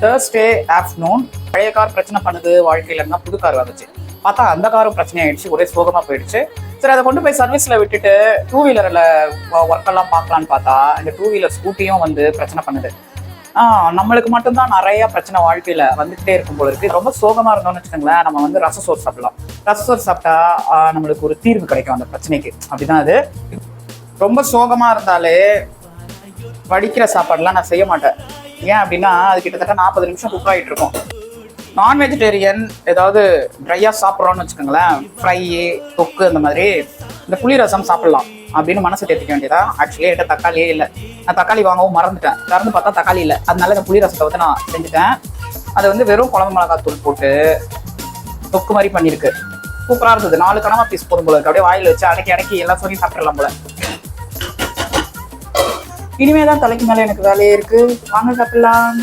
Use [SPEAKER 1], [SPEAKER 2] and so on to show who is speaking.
[SPEAKER 1] Thursday afternoon பழைய car பிரச்சனை பண்ணுது வாழ்க்கையில இருந்தால் புது கார் வந்துச்சு. பார்த்தா அந்த காரும் பிரச்சனை ஆயிடுச்சு, ஒரே சோகமாக போயிடுச்சு. சரி, அதை கொண்டு போய் சர்வீஸில் விட்டுட்டு டூ வீலரில் ஒர்க்கெல்லாம் பார்க்கலான்னு பார்த்தா இந்த டூ வீலர் ஸ்கூட்டியும் வந்து பிரச்சனை பண்ணுது. நம்மளுக்கு மட்டும்தான் நிறைய பிரச்சனை வாழ்க்கையில வந்துகிட்டே இருக்கும் போல இருக்கு. ரொம்ப சோகமா இருந்தோம்னு வச்சுக்கோங்களேன், நம்ம வந்து ரசசோறு சாப்பிடலாம். ரசசோறு சாப்பிட்டா நம்மளுக்கு ஒரு தீர்வு கிடைக்கும் அந்த பிரச்சனைக்கு. அப்படிதான் அது. ரொம்ப சோகமா இருந்தாலே வடிக்கிற சாப்பாடுலாம் நான் செய்ய மாட்டேன். ஏன் அப்படின்னா அது கிட்டத்தட்ட 40 நிமிஷம் குக் ஆகிட்டு இருக்கும். நான் வெஜிடேரியன் ஏதாவது ட்ரையாக சாப்பிட்றோன்னு வச்சுக்கோங்களேன், ஃப்ரை, தொக்கு, அந்த மாதிரி இந்த புளி ரசம் சாப்பிட்லாம் அப்படின்னு மனசு தேர்த்திக்க வேண்டியதா. ஆக்சுவலி என்கிட்ட தக்காளியே இல்லை. நான் தக்காளி வாங்கவும் மறந்துட்டேன். திறந்து பார்த்தா தக்காளி இல்லை. அதனால இந்த புளி ரசத்தை வந்து நான் செஞ்சுட்டேன். அதை வந்து வெறும் குழம்பு மிளகாத்தூள் போட்டு தொக்கு மாதிரி பண்ணியிருக்கு. சூப்பராக இருந்தது. 4 கனவா பீஸ் போதும் போல இருக்கு. அப்படியே வாயில் வச்சு அடக்கி எல்லாம் சொல்லி சாப்பிட்றலாம் போல. இனிமே தான் தலைக்கு மேலே எனக்கு வேலையே இருக்கு. வாங்க சாப்பிடலாம்.